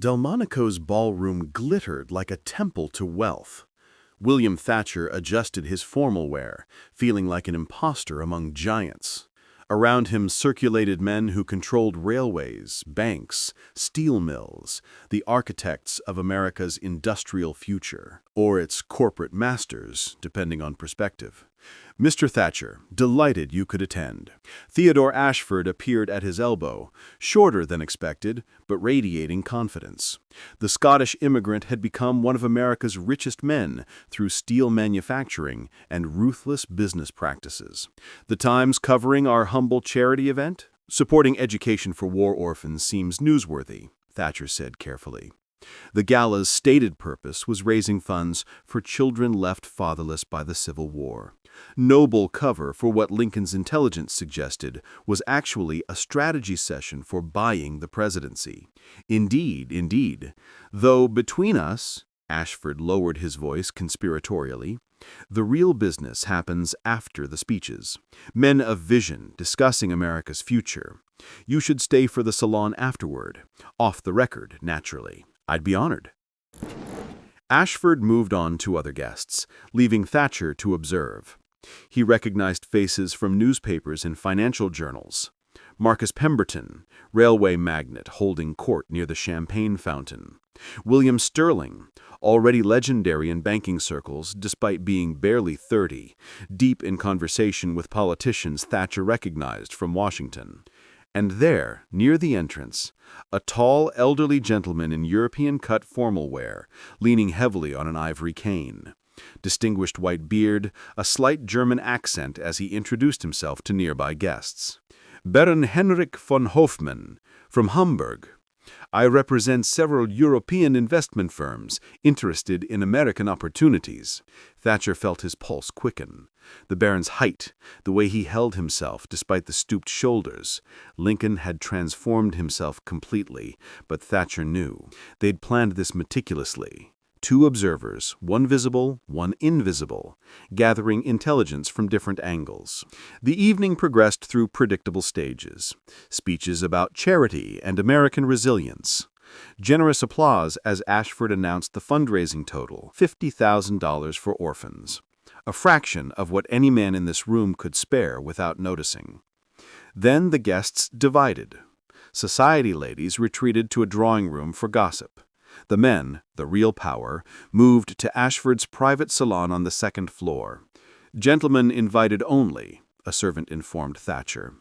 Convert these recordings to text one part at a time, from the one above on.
Delmonico's ballroom glittered like a temple to wealth. William Thatcher adjusted his formal wear, feeling like an imposter among giants. Around him circulated men who controlled railways, banks, steel mills, the architects of America's industrial future, or its corporate masters, depending on perspective. Mr. Thatcher, delighted you could attend. Theodore Ashford appeared at his elbow, shorter than expected, but radiating confidence. The Scottish immigrant had become one of America's richest men through steel manufacturing and ruthless business practices. The Times covering our humble charity event? Supporting education for war orphans seems newsworthy, Thatcher said carefully. The gala's stated purpose was raising funds for children left fatherless by the Civil War. Noble cover for what Lincoln's intelligence suggested was actually a strategy session for buying the presidency. Indeed. Though between us, Ashford lowered his voice conspiratorially, the real business happens after the speeches. Men of vision discussing America's future. You should stay for the salon afterward. Off the record, naturally. I'd be honored. Ashford moved on to other guests, leaving Thatcher to observe. He recognized faces from newspapers and financial journals. Marcus Pemberton, railway magnate holding court near the champagne fountain. William Sterling, already legendary in banking circles despite being barely 30, deep in conversation with politicians Thatcher recognized from Washington. And there, near the entrance, a tall, elderly gentleman in European-cut formal wear, leaning heavily on an ivory cane. Distinguished white beard, a slight German accent as he introduced himself to nearby guests. Baron Henrik von Hofmann, from Hamburg. I represent several European investment firms interested in American opportunities. Thatcher felt his pulse quicken. The Baron's height, the way he held himself despite the stooped shoulders. Lincoln had transformed himself completely, but Thatcher knew. They'd planned this meticulously. 2 observers, one visible, one invisible, gathering intelligence from different angles. The evening progressed through predictable stages. Speeches about charity and American resilience. Generous applause as Ashford announced the fundraising total, $50,000 for orphans. A fraction of what any man in this room could spare without noticing. Then the guests divided. Society ladies retreated to a drawing room for gossip. The men, the real power, moved to Ashford's private salon on the 2nd floor. Gentlemen invited only, a servant informed Thatcher.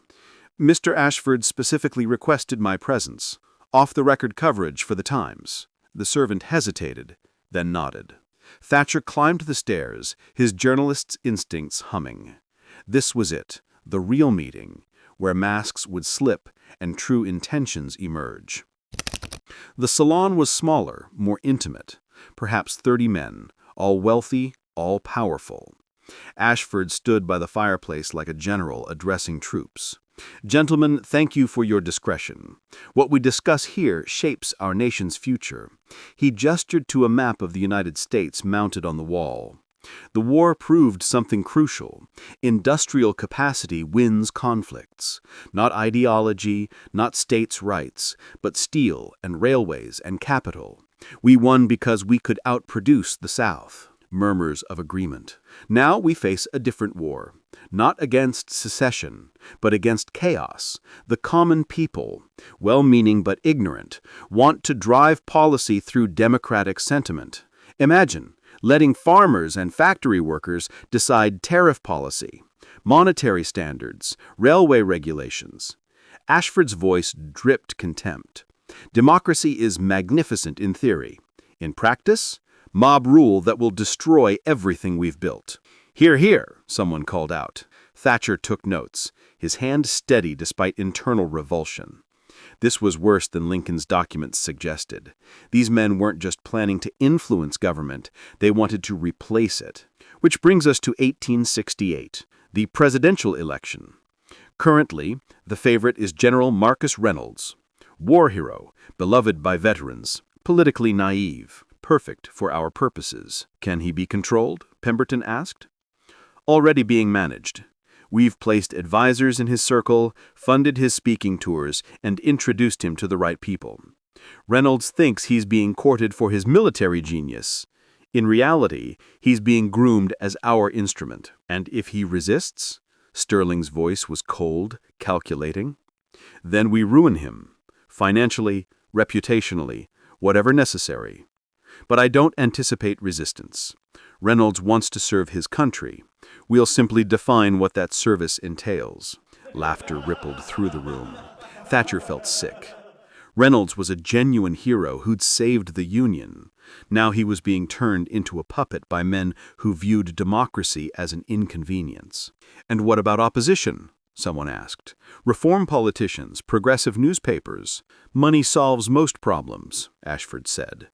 Mr. Ashford specifically requested my presence. Off-the-record coverage for the Times. The servant hesitated, then nodded. Thatcher climbed the stairs, his journalist's instincts humming. This was it, the real meeting, where masks would slip and true intentions emerge. The salon was smaller, more intimate, perhaps 30 men, all wealthy, all powerful. Ashford stood by the fireplace like a general addressing troops. Gentlemen, thank you for your discretion. What we discuss here shapes our nation's future. He gestured to a map of the United States mounted on the wall. The war proved something crucial. Industrial capacity wins conflicts. Not ideology, not states' rights, but steel and railways and capital. We won because we could outproduce the South. Murmurs of agreement. Now we face a different war. Not against secession, but against chaos. The common people, well-meaning but ignorant, want to drive policy through democratic sentiment. Imagine letting farmers and factory workers decide tariff policy, monetary standards, railway regulations. Ashford's voice dripped contempt. Democracy is magnificent in theory. In practice, mob rule that will destroy everything we've built. Hear, hear, someone called out. Thatcher took notes, his hand steady despite internal revulsion. This was worse than Lincoln's documents suggested. These men weren't just planning to influence government, they wanted to replace it. Which brings us to 1868, the presidential election. Currently, the favorite is General Marcus Reynolds. War hero, beloved by veterans, politically naive, perfect for our purposes. Can he be controlled? Pemberton asked. Already being managed. We've placed advisors in his circle, funded his speaking tours, and introduced him to the right people. Reynolds thinks he's being courted for his military genius. In reality, he's being groomed as our instrument. And if he resists? Sterling's voice was cold, calculating. Then we ruin him. Financially, reputationally, whatever necessary. But I don't anticipate resistance. Reynolds wants to serve his country. We'll simply define what that service entails. Laughter rippled through the room. Thatcher felt sick. Reynolds was a genuine hero who'd saved the Union. Now he was being turned into a puppet by men who viewed democracy as an inconvenience. And what about opposition? Someone asked. Reform politicians, progressive newspapers. Money solves most problems, Ashford said.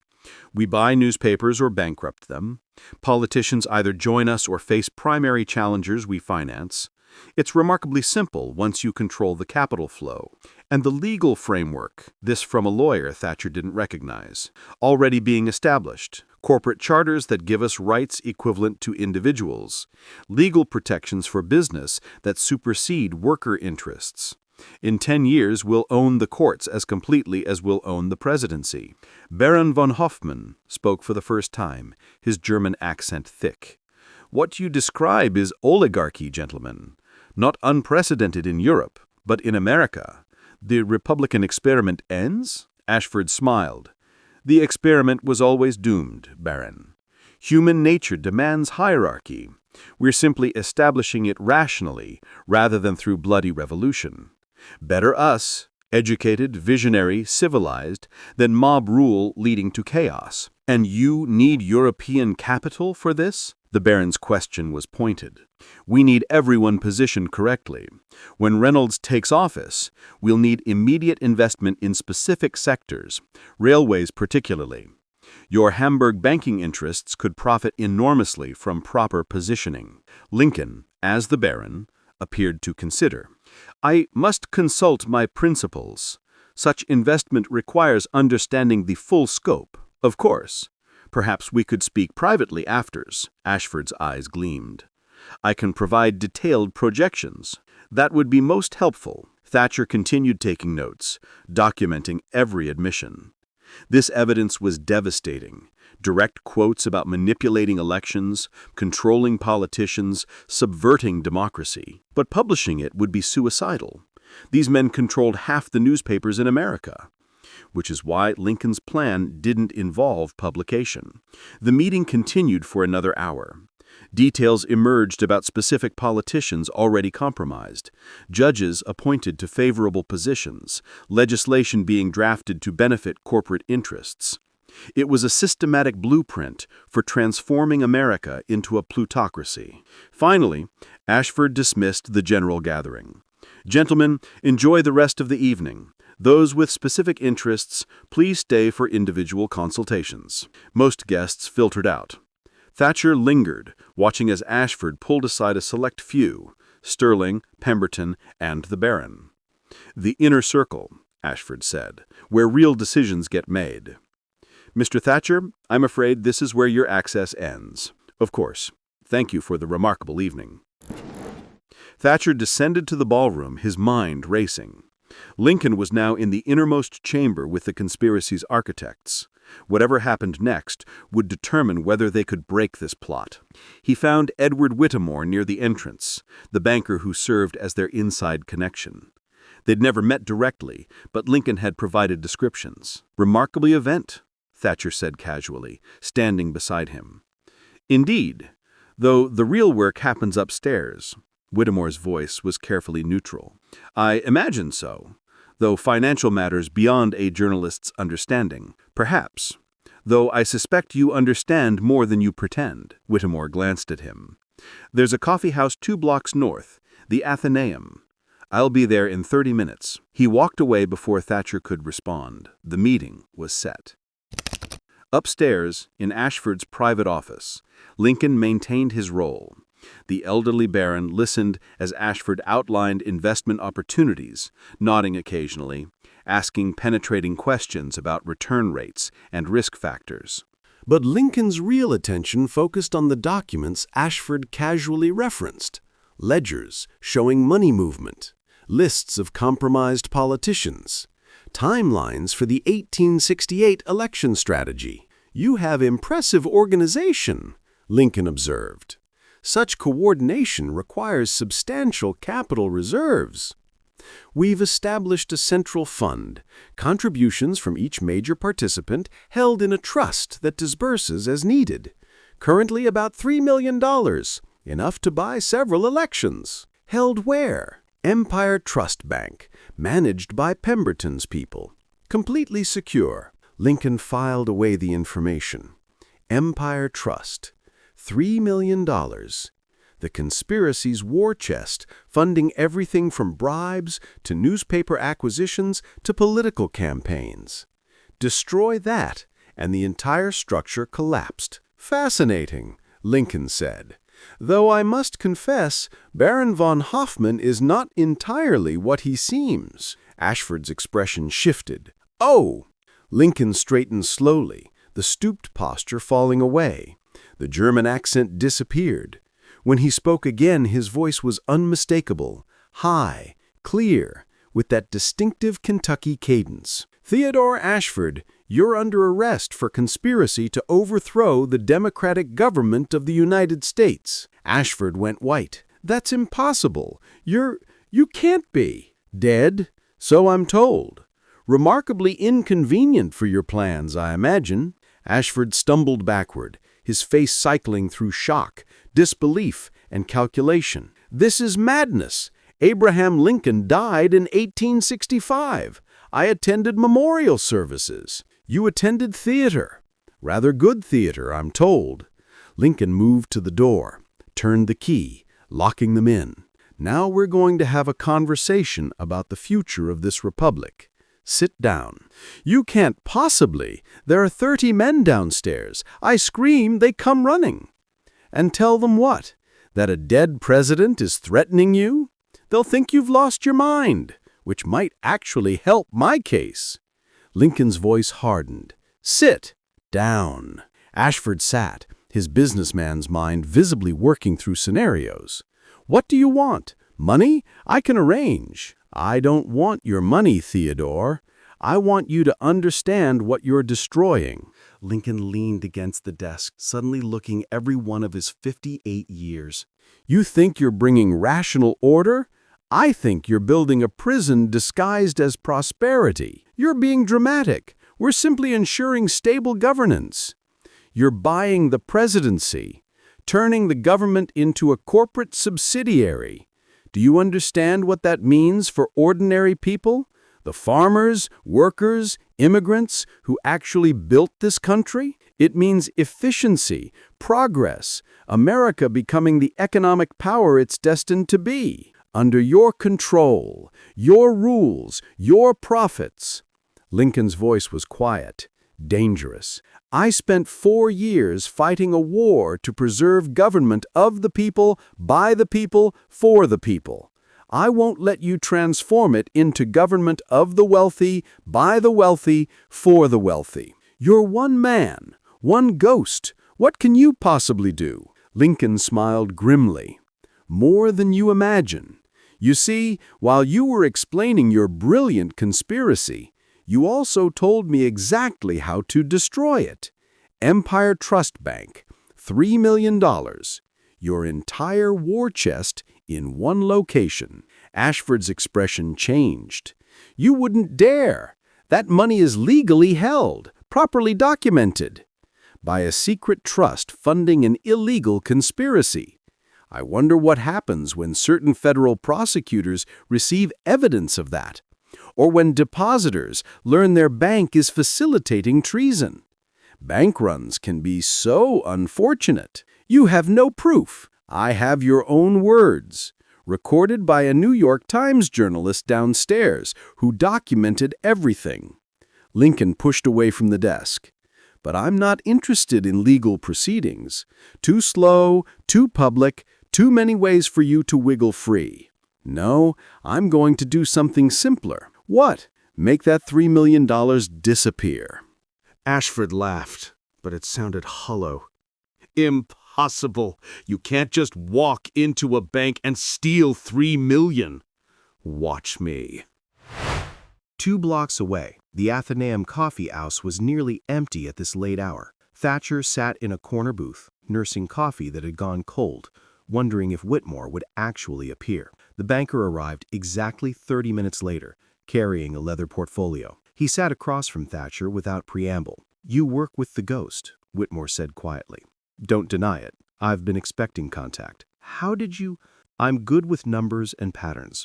We buy newspapers or bankrupt them. Politicians either join us or face primary challengers we finance. It's remarkably simple once you control the capital flow. And the legal framework, this from a lawyer Thatcher didn't recognize, already being established. Corporate charters that give us rights equivalent to individuals. Legal protections for business that supersede worker interests. In 10 years, we'll own the courts as completely as we'll own the presidency. Baron von Hoffmann spoke for the first time, his German accent thick. What you describe is oligarchy, gentlemen. Not unprecedented in Europe, but in America. The Republican experiment ends? Ashford smiled. The experiment was always doomed, Baron. Human nature demands hierarchy. We're simply establishing it rationally, rather than through bloody revolution. Better us, educated, visionary, civilized, than mob rule leading to chaos. And you need European capital for this? The Baron's question was pointed. We need everyone positioned correctly. When Reynolds takes office, we'll need immediate investment in specific sectors, railways particularly. Your Hamburg banking interests could profit enormously from proper positioning. Lincoln, as the Baron, appeared to consider. I must consult my principals. Such investment requires understanding the full scope. Of course. Perhaps we could speak privately afters. Ashford's eyes gleamed. I can provide detailed projections. That would be most helpful. Thatcher continued taking notes, documenting every admission. This evidence was devastating. Direct quotes about manipulating elections, controlling politicians, subverting democracy. But publishing it would be suicidal. These men controlled half the newspapers in America. Which is why Lincoln's plan didn't involve publication. The meeting continued for another hour. Details emerged about specific politicians already compromised, judges appointed to favorable positions, legislation being drafted to benefit corporate interests. It was a systematic blueprint for transforming America into a plutocracy. Finally, Ashford dismissed the general gathering. Gentlemen, enjoy the rest of the evening. Those with specific interests, please stay for individual consultations. Most guests filtered out. Thatcher lingered, watching as Ashford pulled aside a select few, Sterling, Pemberton, and the Baron. The inner circle, Ashford said, where real decisions get made. Mr. Thatcher, I'm afraid this is where your access ends. Of course. Thank you for the remarkable evening. Thatcher descended to the ballroom, his mind racing. Lincoln was now in the innermost chamber with the conspiracy's architects. Whatever happened next would determine whether they could break this plot. He found Edward Whittemore near the entrance, the banker who served as their inside connection. They'd never met directly, but Lincoln had provided descriptions. Remarkably event, Thatcher said casually, standing beside him. Indeed, though the real work happens upstairs. Whittemore's voice was carefully neutral. I imagine so, though financial matters beyond a journalist's understanding. Perhaps, though I suspect you understand more than you pretend. Whittemore glanced at him. There's a coffee house 2 blocks north, the Athenaeum. I'll be there in 30 minutes. He walked away before Thatcher could respond. The meeting was set. Upstairs, in Ashford's private office, Lincoln maintained his role. The elderly Baron listened as Ashford outlined investment opportunities, nodding occasionally, asking penetrating questions about return rates and risk factors. But Lincoln's real attention focused on the documents Ashford casually referenced: ledgers showing money movement, lists of compromised politicians, timelines for the 1868 election strategy. "You have impressive organization," Lincoln observed. "Such coordination requires substantial capital reserves." "We've established a central fund, contributions from each major participant held in a trust that disburses as needed. Currently about $3 million, enough to buy several elections." "Held where?" "Empire Trust Bank, managed by Pemberton's people. Completely secure." Lincoln filed away the information. Empire Trust. $3 million. The conspiracy's war chest, funding everything from bribes to newspaper acquisitions to political campaigns. Destroy that, and the entire structure collapsed. "Fascinating," Lincoln said. "Though I must confess, Baron von Hoffmann is not entirely what he seems." Ashford's expression shifted. "Oh!" Lincoln straightened slowly, the stooped posture falling away. The German accent disappeared. When he spoke again, his voice was unmistakable, high, clear, with that distinctive Kentucky cadence. "Theodore Ashford, you're under arrest for conspiracy to overthrow the democratic government of the United States." Ashford went white. "That's impossible. You can't be." "Dead? So I'm told. Remarkably inconvenient for your plans, I imagine." Ashford stumbled backward, his face cycling through shock, disbelief, and calculation. "This is madness. Abraham Lincoln died in 1865. I attended memorial services." "You attended theater. Rather good theater, I'm told." Lincoln moved to the door, turned the key, locking them in. "Now we're going to have a conversation about the future of this republic. Sit down." "You can't possibly. There are 30 men downstairs. I scream, they come running." "And tell them what? That a dead president is threatening you? They'll think you've lost your mind, which might actually help my case." Lincoln's voice hardened. "Sit down." Ashford sat, his businessman's mind visibly working through scenarios. "What do you want? Money? I can arrange." "I don't want your money, Theodore. I want you to understand what you're destroying." Lincoln leaned against the desk, suddenly looking every one of his 58 years. "You think you're bringing rational order? I think you're building a prison disguised as prosperity. You're being dramatic. We're simply ensuring stable governance. You're buying the presidency, turning the government into a corporate subsidiary. Do you understand what that means for ordinary people? The farmers, workers, immigrants who actually built this country? It means efficiency, progress, America becoming the economic power it's destined to be. Under your control, your rules, your profits." Lincoln's voice was quiet, dangerous. "I spent 4 years fighting a war to preserve government of the people, by the people, for the people. I won't let you transform it into government of the wealthy, by the wealthy, for the wealthy. You're one man, one ghost. What can you possibly do?" Lincoln smiled grimly. "More than you imagine. You see, while you were explaining your brilliant conspiracy, you also told me exactly how to destroy it. Empire Trust Bank, $3 million. Your entire war chest in one location." Ashford's expression changed. "You wouldn't dare. That money is legally held, properly documented, by a secret trust funding an illegal conspiracy. I wonder what happens when certain federal prosecutors receive evidence of that, or when depositors learn their bank is facilitating treason. Bank runs can be so unfortunate. You have no proof. I have your own words, recorded by a New York Times journalist downstairs who documented everything." Lincoln pushed away from the desk. "But I'm not interested in legal proceedings. Too slow, too public, too many ways for you to wiggle free. No, I'm going to do something simpler." "What?" "Make that $3 million disappear." Ashford laughed, but it sounded hollow. "Impossible. You can't just walk into a bank and steal $3 million. Watch me." 2 blocks away, the Athenaeum coffee house was nearly empty at this late hour. Thatcher sat in a corner booth, nursing coffee that had gone cold, wondering if Whitmore would actually appear. The banker arrived exactly 30 minutes later, carrying a leather portfolio. He sat across from Thatcher without preamble. "You work with the ghost," Whitmore said quietly. "Don't deny it. I've been expecting contact." "How did you—" "I'm good with numbers and patterns.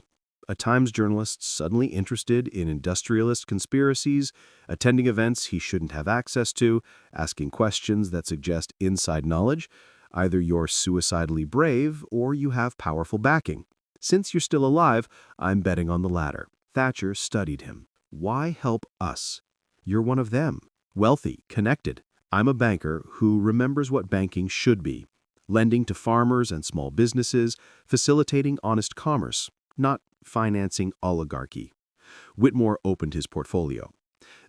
A Times journalist suddenly interested in industrialist conspiracies, attending events he shouldn't have access to, asking questions that suggest inside knowledge. Either you're suicidally brave or you have powerful backing. Since you're still alive, I'm betting on the latter." Thatcher studied him. "Why help us? You're one of them. Wealthy, connected. I'm a banker who remembers what banking should be. Lending to farmers and small businesses, facilitating honest commerce, not financing oligarchy." Whitmore opened his portfolio.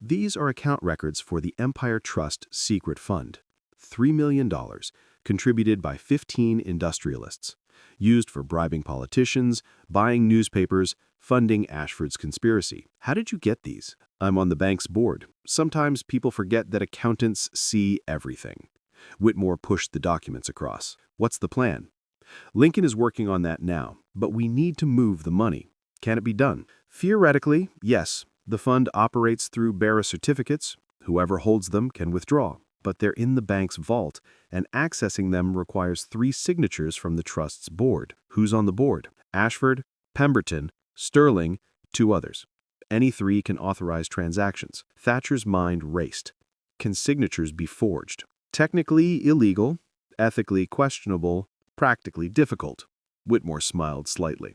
"These are account records for the Empire Trust Secret Fund. $3 million, contributed by 15 industrialists. Used for bribing politicians, buying newspapers, funding Ashford's conspiracy." "How did you get these?" "I'm on the bank's board. Sometimes people forget that accountants see everything." Whitmore pushed the documents across. "What's the plan?" "Lincoln is working on that now, but we need to move the money. Can it be done?" "Theoretically, yes. The fund operates through bearer certificates. Whoever holds them can withdraw. But they're in the bank's vault, and accessing them requires 3 signatures from the trust's board." "Who's on the board?" "Ashford, Pemberton, Sterling, 2 others. Any 3 can authorize transactions." Thatcher's mind raced. "Can signatures be forged?" "Technically illegal, ethically questionable, practically difficult." Whitmore smiled slightly.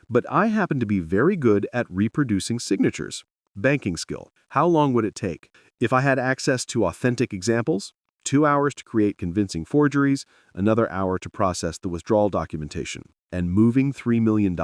"But I happen to be very good at reproducing signatures. Banking skill. How long would it take? If I had access to authentic examples, 2 hours to create convincing forgeries, another hour to process the withdrawal documentation. And moving $3 million?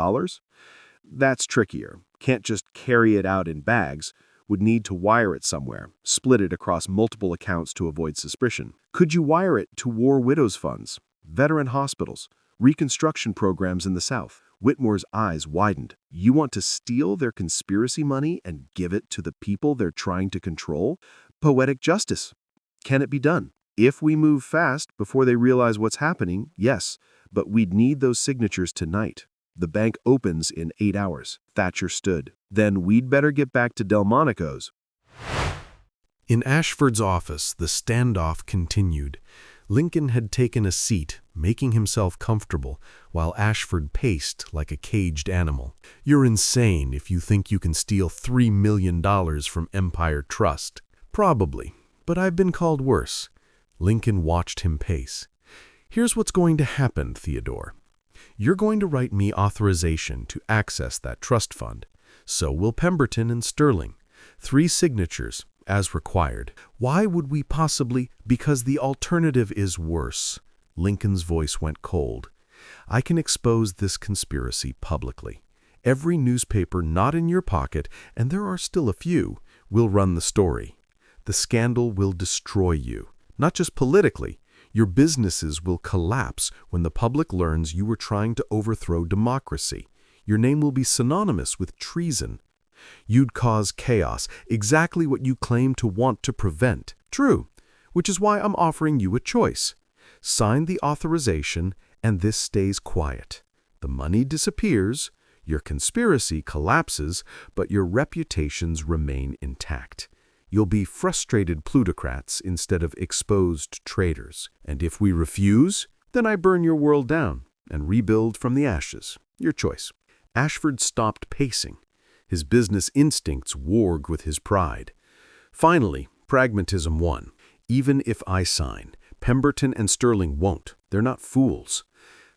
That's trickier. Can't just carry it out in bags. Would need to wire it somewhere, split it across multiple accounts to avoid suspicion. Could you wire it to war widows' funds, veteran hospitals, reconstruction programs in the South?" Whitmore's eyes widened. "You want to steal their conspiracy money and give it to the people they're trying to control? Poetic justice. Can it be done? If we move fast before they realize what's happening, yes, but we'd need those signatures tonight. The bank opens in 8 hours." Thatcher stood. "Then we'd better get back to Delmonico's." In Ashford's office, the standoff continued. Lincoln had taken a seat, making himself comfortable, while Ashford paced like a caged animal. "You're insane if you think you can steal $3 million from Empire Trust." "Probably, but I've been called worse." Lincoln watched him pace. "Here's what's going to happen, Theodore. You're going to write me authorization to access that trust fund. So will Pemberton and Sterling. 3 signatures, as required." "Why would we possibly—" "Because the alternative is worse." Lincoln's voice went cold. "I can expose this conspiracy publicly. Every newspaper not in your pocket, and there are still a few, will run the story. The scandal will destroy you, not just politically. Your businesses will collapse when the public learns you were trying to overthrow democracy. Your name will be synonymous with treason. You'd cause chaos, exactly what you claim to want to prevent." "True, which is why I'm offering you a choice. Sign the authorization, and this stays quiet. The money disappears, your conspiracy collapses, but your reputations remain intact. You'll be frustrated plutocrats instead of exposed traitors. And if we refuse, then I burn your world down and rebuild from the ashes. Your choice." Ashford stopped pacing. His business instincts warged with his pride. Finally, pragmatism won. "Even if I sign, Pemberton and Sterling won't. They're not fools.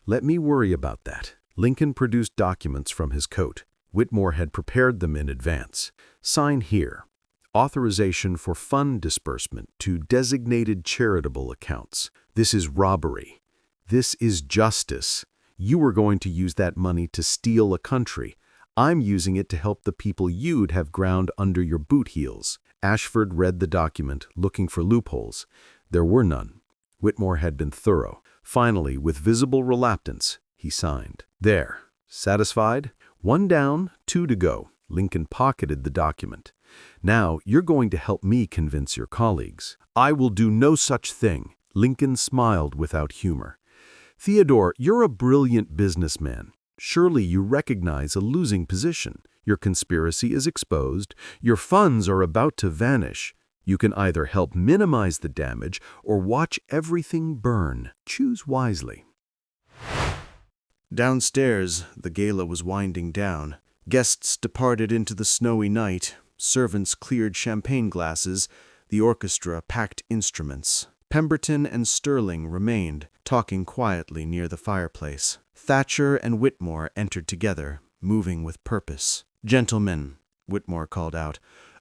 Let me worry about that." Lincoln produced documents from his coat. Whitmore had prepared them in advance. "Sign here. Authorization for fund disbursement to designated charitable accounts. This is robbery. This is justice. You were going to use that money to steal a country. I'm using it to help the people you'd have ground under your boot heels." Ashford read the document, looking for loopholes. There were none. Whitmore had been thorough. Finally, with visible reluctance, he signed. "There. Satisfied? 1 down, 2 to go." Lincoln pocketed the document. "Now you're going to help me convince your colleagues." "I will do no such thing." Lincoln smiled without humor. "Theodore, you're a brilliant businessman. Surely you recognize a losing position. Your conspiracy is exposed. Your funds are about to vanish. You can either help minimize the damage or watch everything burn. Choose wisely." Downstairs, the gala was winding down. Guests departed into the snowy night. Servants cleared champagne glasses. The orchestra packed instruments. Pemberton and Sterling remained, talking quietly near the fireplace. Thatcher and Whitmore entered together, moving with purpose. "Gentlemen," Whitmore called out,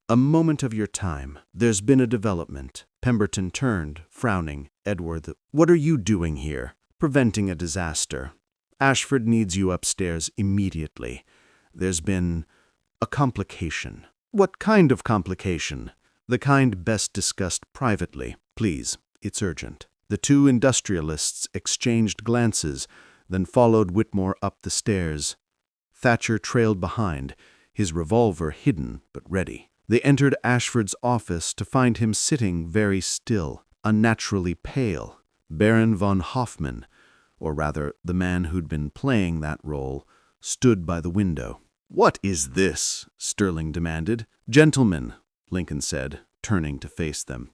"a moment of your time. There's been a development." Pemberton turned, frowning. "Edward, what are you doing here? Preventing a disaster. Ashford needs you upstairs immediately. There's been a complication." "What kind of complication?" "The kind best discussed privately. Please, it's urgent." The two industrialists exchanged glances, then followed Whitmore up the stairs. Thatcher trailed behind, his revolver hidden but ready. They entered Ashford's office to find him sitting very still, unnaturally pale. Baron von Hoffmann, or rather the man who'd been playing that role, stood by the window. "What is this?" Sterling demanded. "Gentlemen," Lincoln said, turning to face them,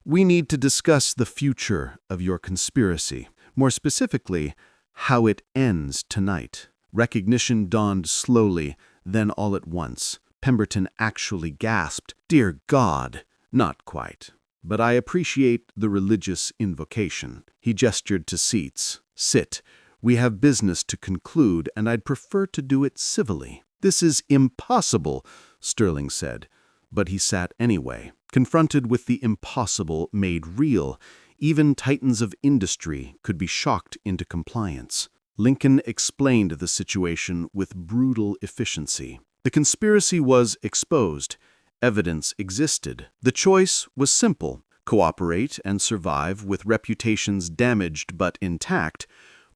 "we need to discuss the future of your conspiracy. More specifically, how it ends tonight." Recognition dawned slowly, then all at once. Pemberton actually gasped, "Dear God!" "Not quite. But I appreciate the religious invocation." He gestured to seats. "Sit. We have business to conclude, and I'd prefer to do it civilly." "This is impossible," Sterling said. But he sat anyway. Confronted with the impossible made real, even titans of industry could be shocked into compliance. Lincoln explained the situation with brutal efficiency. The conspiracy was exposed. Evidence existed. The choice was simple: cooperate and survive with reputations damaged but intact,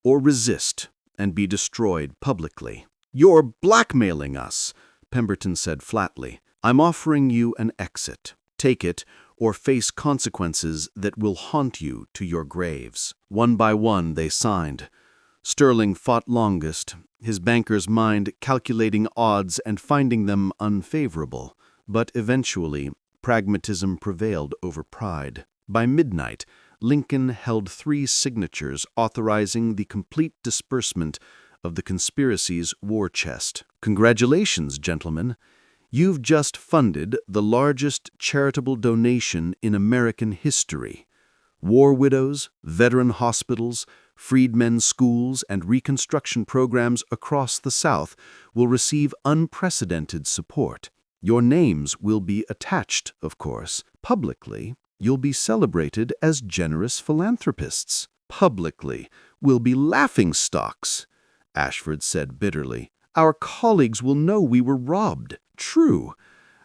or resist and be destroyed publicly. "You're blackmailing us," Pemberton said flatly. "I'm offering you an exit. Take it, or face consequences that will haunt you to your graves." One by one they signed. Sterling fought longest, his banker's mind calculating odds and finding them unfavorable. But eventually, pragmatism prevailed over pride. By midnight, Lincoln held 3 signatures authorizing the complete disbursement of the conspiracy's war chest. "Congratulations, gentlemen. You've just funded the largest charitable donation in American history. War widows, veteran hospitals, freedmen schools, and reconstruction programs across the South will receive unprecedented support. Your names will be attached, of course. Publicly, you'll be celebrated as generous philanthropists. Publicly, we'll be laughingstocks," Ashford said bitterly. "Our colleagues will know we were robbed. True,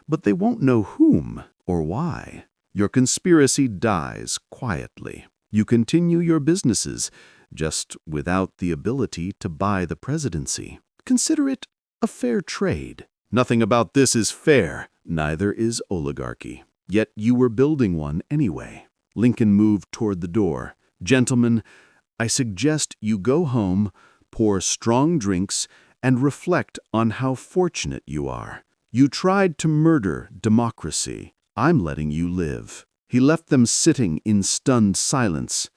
but they won't know whom or why. Your conspiracy dies quietly. You continue your businesses, just without the ability to buy the presidency. Consider it a fair trade." "Nothing about this is fair. Neither is oligarchy. Yet you were building one anyway." Lincoln moved toward the door. "Gentlemen, I suggest you go home, pour strong drinks, and reflect on how fortunate you are. You tried to murder democracy. I'm letting you live." He left them sitting in stunned silence.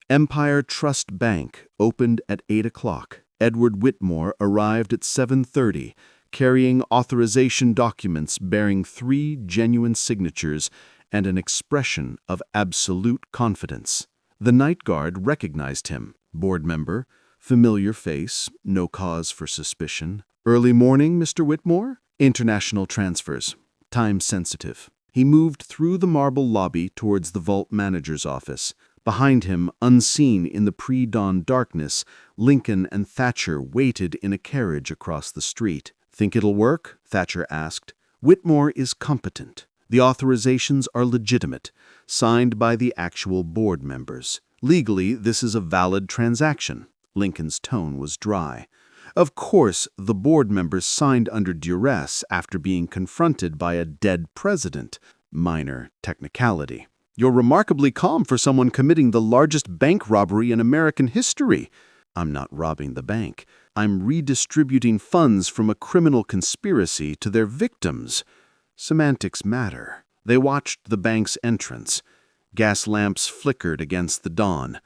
Empire Trust Bank opened at 8 o'clock. Edward Whitmore arrived at 7:30, carrying authorization documents bearing 3 genuine signatures and an expression of absolute confidence. The night guard recognized him. Board member, familiar face, no cause for suspicion. "Early morning, Mr. Whitmore?" "International transfers. Time sensitive." He moved through the marble lobby towards the vault manager's office. Behind him, unseen in the pre-dawn darkness, Lincoln and Thatcher waited in a carriage across the street. "Think it'll work?" Thatcher asked. "Whitmore is competent. The authorizations are legitimate, signed by the actual board members. Legally, this is a valid transaction." Lincoln's tone was dry. Of course, the board members signed under duress after being confronted by a dead president. Minor technicality. You're remarkably calm for someone committing the largest bank robbery in American history. I'm not robbing the bank. I'm redistributing funds from a criminal conspiracy to their victims. Semantics matter. They watched the bank's entrance. Gas lamps flickered against the dawn.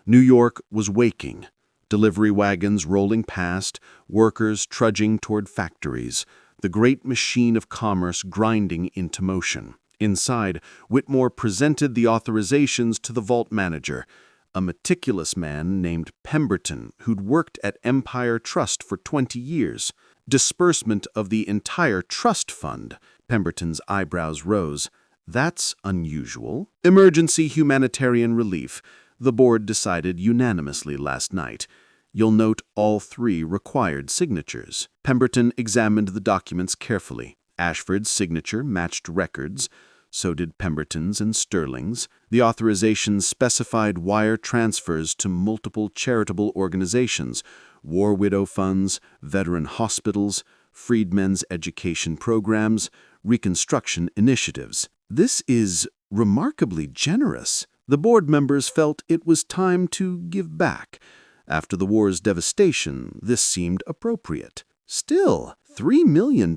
New York was waking. Delivery wagons rolling past, workers trudging toward factories, the great machine of commerce grinding into motion. Inside, Whitmore presented the authorizations to the vault manager, a meticulous man named Pemberton who'd worked at Empire Trust for 20 years. Disbursement of the entire trust fund. Pemberton's eyebrows rose. That's unusual. Emergency humanitarian relief. The board decided unanimously last night. You'll note all 3 required signatures. Pemberton examined the documents carefully. Ashford's signature matched records. So did Pemberton's and Sterling's. The authorizations specified wire transfers to multiple charitable organizations, war widow funds, veteran hospitals, freedmen's education programs, reconstruction initiatives. This is remarkably generous. The board members felt it was time to give back. After the war's devastation, this seemed appropriate. Still, $3 million.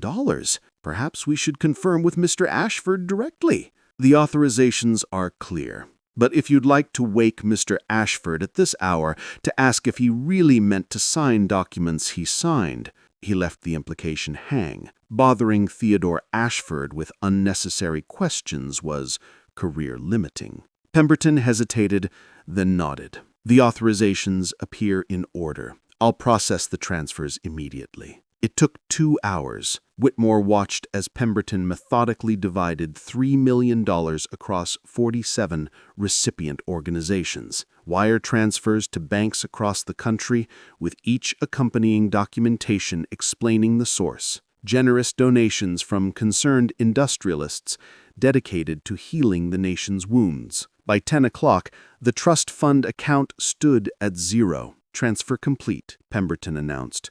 Perhaps we should confirm with Mr. Ashford directly. The authorizations are clear. But if you'd like to wake Mr. Ashford at this hour to ask if he really meant to sign documents he signed, he left the implication hang. Bothering Theodore Ashford with unnecessary questions was career-limiting. Pemberton hesitated, then nodded. The authorizations appear in order. I'll process the transfers immediately. It took 2 hours. Whitmore watched as Pemberton methodically divided $3 million across 47 recipient organizations. Wire transfers to banks across the country, with each accompanying documentation explaining the source. Generous donations from concerned industrialists dedicated to healing the nation's wounds. By 10 o'clock, the trust fund account stood at 0. Transfer complete, Pemberton announced.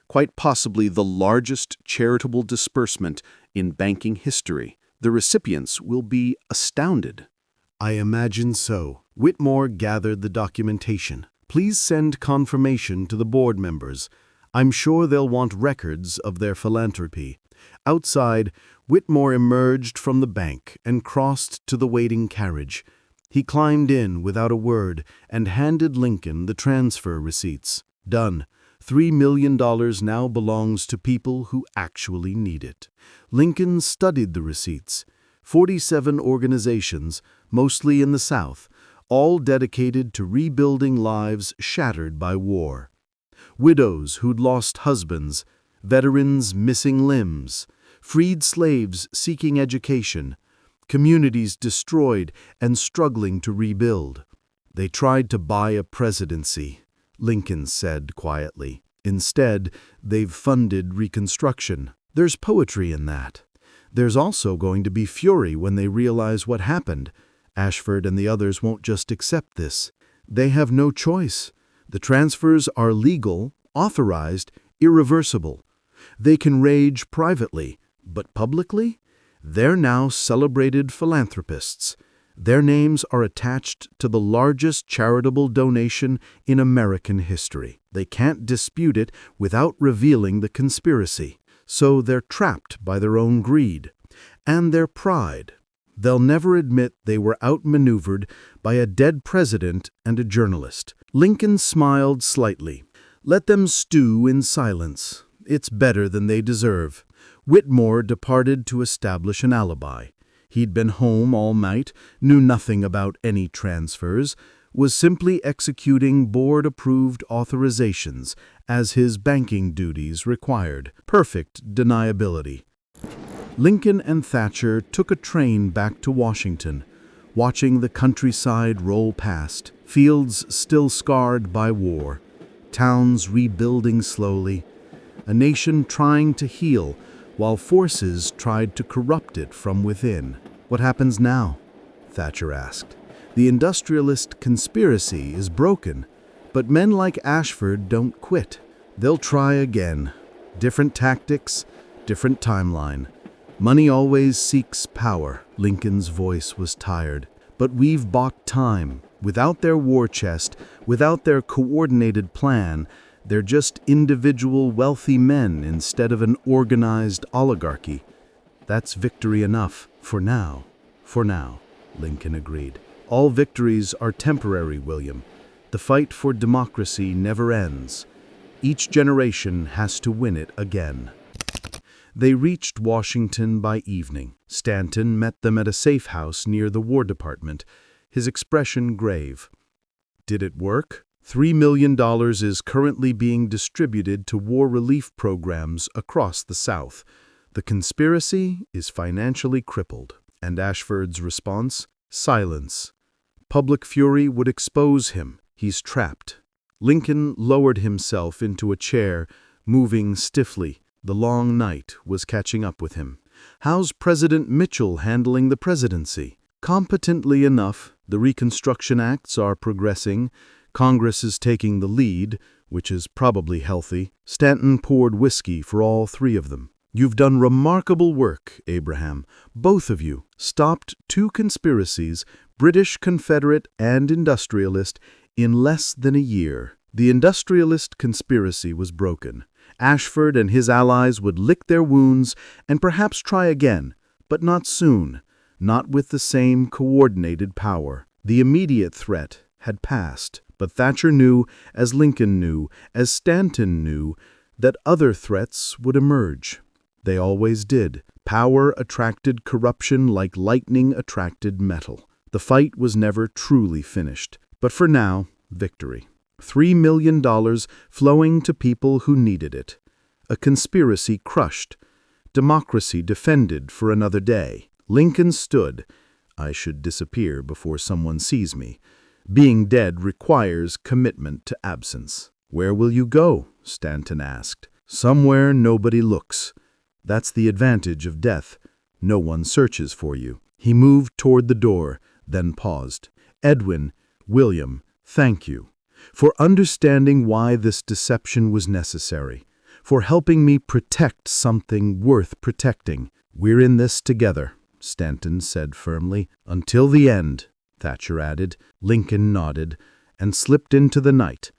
Quite possibly the largest charitable disbursement in banking history. The recipients will be astounded. I imagine so. Whitmore gathered the documentation. Please send confirmation to the board members. I'm sure they'll want records of their philanthropy. Outside, Whitmore emerged from the bank and crossed to the waiting carriage. He climbed in without a word and handed Lincoln the transfer receipts. Done. $3 million now belongs to people who actually need it. Lincoln studied the receipts. 47 organizations, mostly in the South, all dedicated to rebuilding lives shattered by war. Widows who'd lost husbands, veterans missing limbs, freed slaves seeking education, communities destroyed and struggling to rebuild. They tried to buy a presidency, Lincoln said quietly. Instead, they've funded reconstruction. There's poetry in that. There's also going to be fury when they realize what happened. Ashford and the others won't just accept this. They have no choice. The transfers are legal, authorized, irreversible. They can rage privately, but publicly? They're now celebrated philanthropists. Their names are attached to the largest charitable donation in American history. They can't dispute it without revealing the conspiracy. So they're trapped by their own greed and their pride. They'll never admit they were outmaneuvered by a dead president and a journalist. Lincoln smiled slightly. Let them stew in silence. It's better than they deserve. Whitmore departed to establish an alibi. He'd been home all night, knew nothing about any transfers, was simply executing board-approved authorizations as his banking duties required. Perfect deniability. Lincoln and Thatcher took a train back to Washington, watching the countryside roll past, fields still scarred by war, towns rebuilding slowly, a nation trying to heal while forces tried to corrupt it from within. What happens now? Thatcher asked. The industrialist conspiracy is broken, but men like Ashford don't quit. They'll try again. Different tactics, different timeline. Money always seeks power. Lincoln's voice was tired. But we've bought time. Without their war chest, without their coordinated plan, they're just individual wealthy men instead of an organized oligarchy. That's victory enough, for now. For now, Lincoln agreed. All victories are temporary, William. The fight for democracy never ends. Each generation has to win it again. They reached Washington by evening. Stanton met them at a safe house near the War Department, his expression grave. Did it work? $3 million is currently being distributed to war relief programs across the South. The conspiracy is financially crippled. And Ashford's response? Silence. Public fury would expose him. He's trapped. Lincoln lowered himself into a chair, moving stiffly. The long night was catching up with him. How's President Mitchell handling the presidency? Competently enough. The Reconstruction Acts are progressing. Congress is taking the lead, which is probably healthy. Stanton poured whiskey for all three of them. You've done remarkable work, Abraham. Both of you stopped two conspiracies, British Confederate and industrialist, in less than a year. The industrialist conspiracy was broken. Ashford and his allies would lick their wounds and perhaps try again, but not soon, not with the same coordinated power. The immediate threat had passed, but Thatcher knew, as Lincoln knew, as Stanton knew, that other threats would emerge. They always did. Power attracted corruption like lightning attracted metal. The fight was never truly finished. But for now, victory. $3 million flowing to people who needed it. A conspiracy crushed. Democracy defended for another day. Lincoln stood. I should disappear before someone sees me. Being dead requires commitment to absence. Where will you go? Stanton asked. Somewhere nobody looks. That's the advantage of death. No one searches for you. He moved toward the door, then paused. Edwin, William, thank you for understanding why this deception was necessary, for helping me protect something worth protecting. We're in this together, Stanton said firmly. Until the end, Thatcher added. Lincoln nodded and slipped into the night,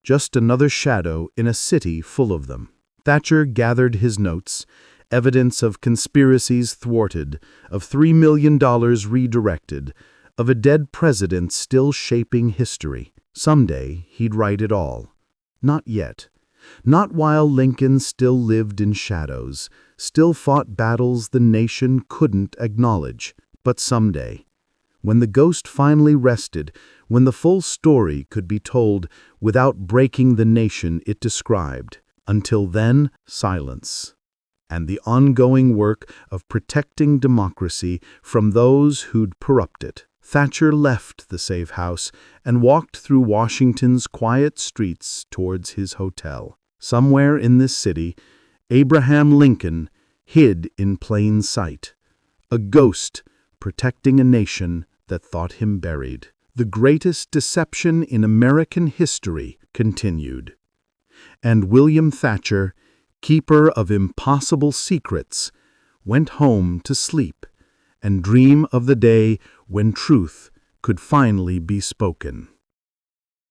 just another shadow in a city full of them. Thatcher gathered his notes, evidence of conspiracies thwarted, of $3 million redirected, of a dead president still shaping history. Someday he'd write it all. Not yet. Not while Lincoln still lived in shadows, still fought battles the nation couldn't acknowledge. But someday, when the ghost finally rested, when the full story could be told without breaking the nation it described. Until then, silence. And the ongoing work of protecting democracy from those who'd corrupt it. Thatcher left the safe house and walked through Washington's quiet streets towards his hotel. Somewhere in this city, Abraham Lincoln hid in plain sight. A ghost protecting a nation that thought him buried. The greatest deception in American history continued. And William Thatcher, keeper of impossible secrets, went home to sleep and dream of the day when truth could finally be spoken.